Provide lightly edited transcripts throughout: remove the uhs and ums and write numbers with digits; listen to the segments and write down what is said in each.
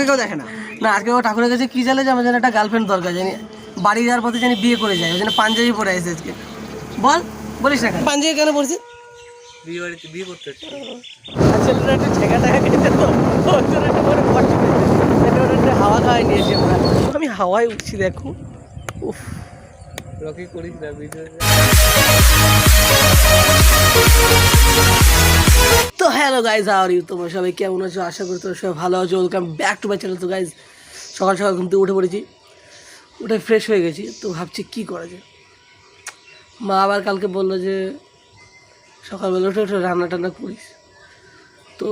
ওকে কেউ দেখে না। না আজকে ও ঠাকুরের কাছে কি চাইলে যে আমার জন্য একটা গার্লফ্রেন্ড দরকার, জানি বাড়ি যাওয়ার পথে জানি বিয়ে করে যায়, ওই জন্য পাঞ্জাবি পরে আসছে আজকে। বল, বলিস না পাঞ্জাবি কেন পড়ছিস? বিয়ে বাড়িতে বিয়ে করতে হচ্ছে। ছেলেটা একটু ছেঁকা টাকা খেতে তো ওর জন্য একটু মনে কষ্ট পেয়েছে, হাওয়া খাওয়াই নিয়েছি আমরা। আমি হাওয়ায় উঠছি দেখো। উফ, রকি করিস না ভিডিও। তো হ্যালো গাইজ, আর ইউ তোমরা সবাই কেমন আছো? আশা করি তোমরা সবাই ভালো আছো। Welcome back to my channel. তো গাইজ সকাল সকাল ঘুম থেকে উঠে পড়েছি, উঠে ফ্রেশ হয়ে গেছি। তো ভাবছি কী করা যায়। মা আবার কালকে বললো যে সকালবেলা উঠে উঠে রান্না টান্না করিস, তো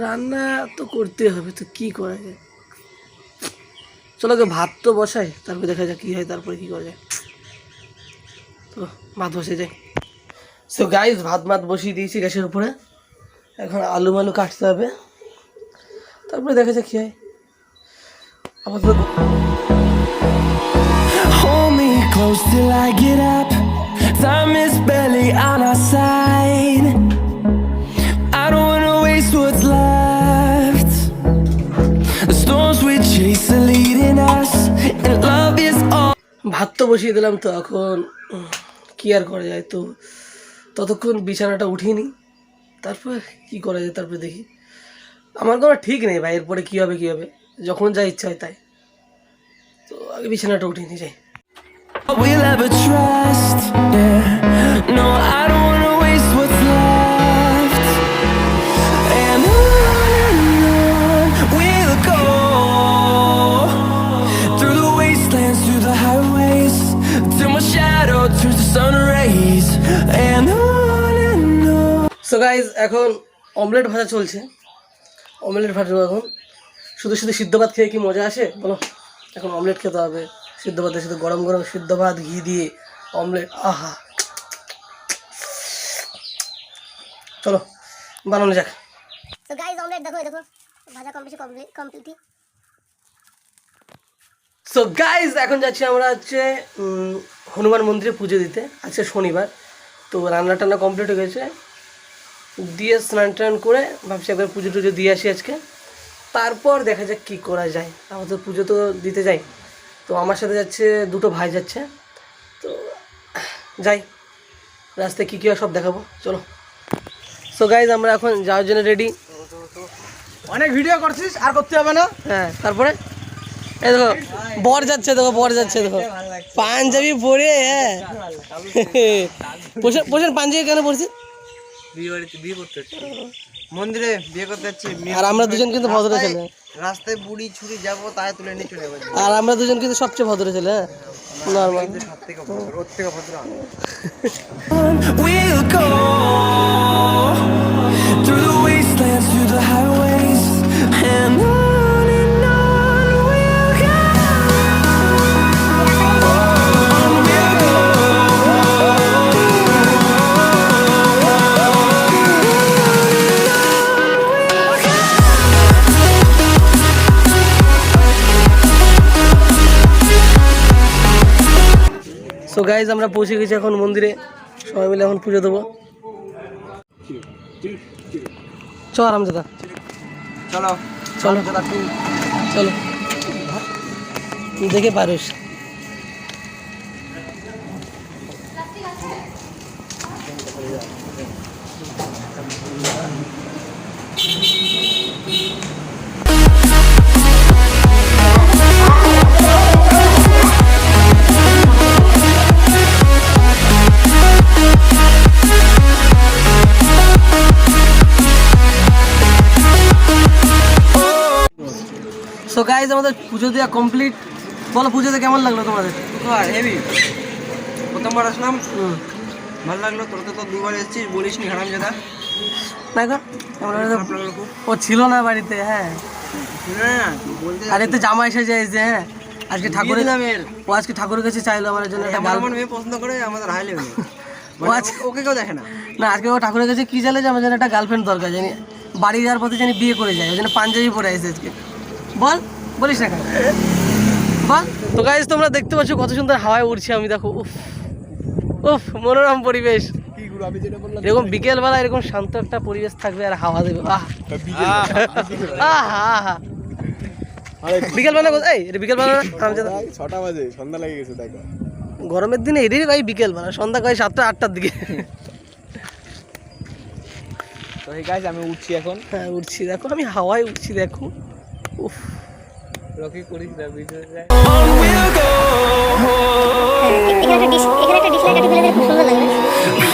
রান্না তো করতে হবে, তো কী করা যায়। চলো আগে ভাত তো বসাই, তারপরে দেখা যাক কী হয়, তারপরে কী করা যায়। তো ভাত বসে যায়। সো গাইজ ভাত বসিয়ে দিয়েছি গ্যাসের উপরে, এখন আলু মালু কাটতে হবে, তারপরে দেখা যাক কী হয়। আপাতত Hold me close till I get up. Time is barely on our side. I don't wanna waste what's left. The storms we chase are leading us, and love is all. ভাত তো বসিয়ে দিলাম, তো এখন কী আর করা যায়। তো ততক্ষণ বিছানাটা উঠিনি, তারপর কি করা যায়, তারপরে দেখি। আমার কোনো ঠিক নেই ভাই, এরপরে কী হবে যখন যা ইচ্ছা হয় তাই। তো আগে বিছানাটা উঠিনি, যাই। We'll ever trust, yeah. No, I don't wanna waste what's left. And on we'll go, through the wastelands, through the highways, till my shadow turns to sun rays. And on. So guys এখন omelette ভাজা চলছে, omelette ভাজবো এখন। শুধু শুধু সিদ্ধ ভাত খেয়ে কি মজা আসে বলো? এখন অমলেট খেতে হবে, সিদ্ধ ভাতের সাথে গরম গরম সিদ্ধ ভাত, ঘি দিয়ে অমলেট, আহা। চলো বানানো যাক। তো গাইস অমলেট দেখো, দেখো ভাজা কমপ্লিট। সো গাইজ এখন যাচ্ছি আমরা হচ্ছে হনুমান মন্দিরে পুজো দিতে। আজকে শনিবার, তো রান্না টান্না কমপ্লিট হয়ে গেছে, দিয়ে স্নান টান করে ভাবছি একবার পুজো টুজো দিয়ে আসি আজকে, তারপর দেখা যাক কী করা যায়। আমাদের পুজো তো দিতে যাই, তো আমার সাথে যাচ্ছে দুটো ভাই যাচ্ছে, তো যাই, রাস্তায় কী কী হয় সব দেখাবো, চলো। সো গাইজ আমরা এখন যাওয়ার জন্য রেডি। অনেক ভিডিও করছিস, আর করতে হবে না। হ্যাঁ, তারপরে এই দেখো বর যাচ্ছে, দেখো পাঞ্জাবি পরে। হ্যাঁ পোষণ পাঞ্জাবি কেন পড়ছি? বিয়ে বাড়িতে বিয়ে করতে হচ্ছে, মন্দিরে বিয়ে করতে যাচ্ছি। আর আমরা দুজন কিন্তু ভদ্র ছেলে, রাস্তায় বুড়ি ছুরি যাবো তাই তুলে নিয়ে চলে যাবো। আর আমরা দুজন কিন্তু সবচেয়ে ভদ্র ছেলে। হ্যাঁ নর্মাল, সব থেকে ভদ্র, ওর থেকে ভদ্র আমি। We'll go through the wastelands, through the highways, and on we'll go. On we'll go. So guys আমরা পৌঁছে গেছি এখন মন্দিরে, সবাই মিলে এখন পুজো দেবো। চ আরামদাদা, চলো চলো চলো, দেখে পারিস। সো গাইজ আমাদের পুজো দেওয়া কমপ্লিট। বলো পুজোতে কেমন লাগলো তোমাদের? হেভি, প্রথমবার আসলাম, ভালো লাগলো। তোর তো দুবার এসেছিস, বলিস নি হারাম জাদা। না গো, ও ছিল না বাড়িতে। হ্যাঁ আরে তো জামা এসে যাইছে। হ্যাঁ আজকে ঠাকুরের ও আজকে ঠাকুরের কাছে চাইলো আমার জন্য একটা গার্লফ্রেন্ড। মেয়ে পছন্দ করে আমাদের হাই লেভেল, ওকে কেউ দেখে না। না আজকে ও ঠাকুরের কাছে কি চাইলে যে আমার জন্য একটা গার্লফ্রেন্ড দরকার, জানি বাড়ি যাওয়ার পথে জানি বিয়ে করে যায়, ওই জন্য পাঞ্জাবি পরে আসছে আজকে। বল, বলিস না কেন বল। তো গাইজ তোমরা দেখতে পাচ্ছ কত সুন্দর হাওয়ায় উঠছে আমি, দেখো উফ উফ, মনোরম পরিবেশ। এরকম বিকেলবেলা এরকম শান্ত একটা পরিবেশ থাকবে আর হাওয়া দেবে, আহ আহা আহা। বিকেলবেলা এই এটা বিকেলবেলা হারামজাদা 6টা বাজে সন্ধ্যা লেগে গেছে দেখো গরমের দিনে এদের ভাই বিকেলবেলা সন্ধ্যা কয় 7টা 8টার দিকে তো এই গাইস আমি উঠছি এখন হ্যাঁ উঠছি দেখো আমি হাওয়ায় উঠছি দেখো উফ রকি করিস না ভিডিও যায় On we'll go. এখানে একটা ডিসলাইক একটা ফেলে দিলে খুব সুন্দর লাগবে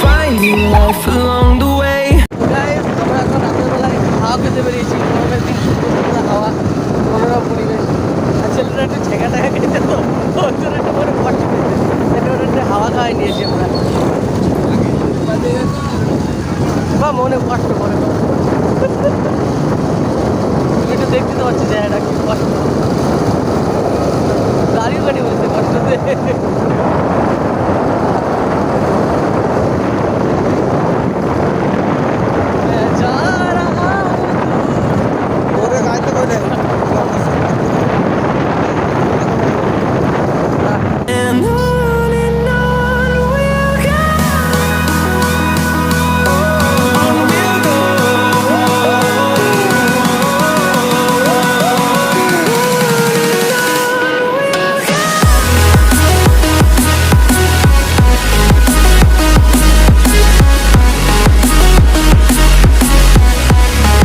Finding life along the way. Guys আমরা এখন রাত্রেবেলায় হাওয়া খেতে বেরিয়েছি গরমের দিন সুন্দর সুন্দর হাওয়া মনোরম পরিবেশ আর ছেলেটা একটু ছেঁকা টেকা খেতে তো ওর জন্য একটু মনে কষ্ট পেয়েছে একটা একটু হাওয়া খাওয়াই নিয়েছি আমরা বা মনে কষ্ট করে একটু দেখতে তো পাচ্ছি জায়গাটা কি কষ্ট দাঁড়িয়ে গাড়ি বলছে কষ্ট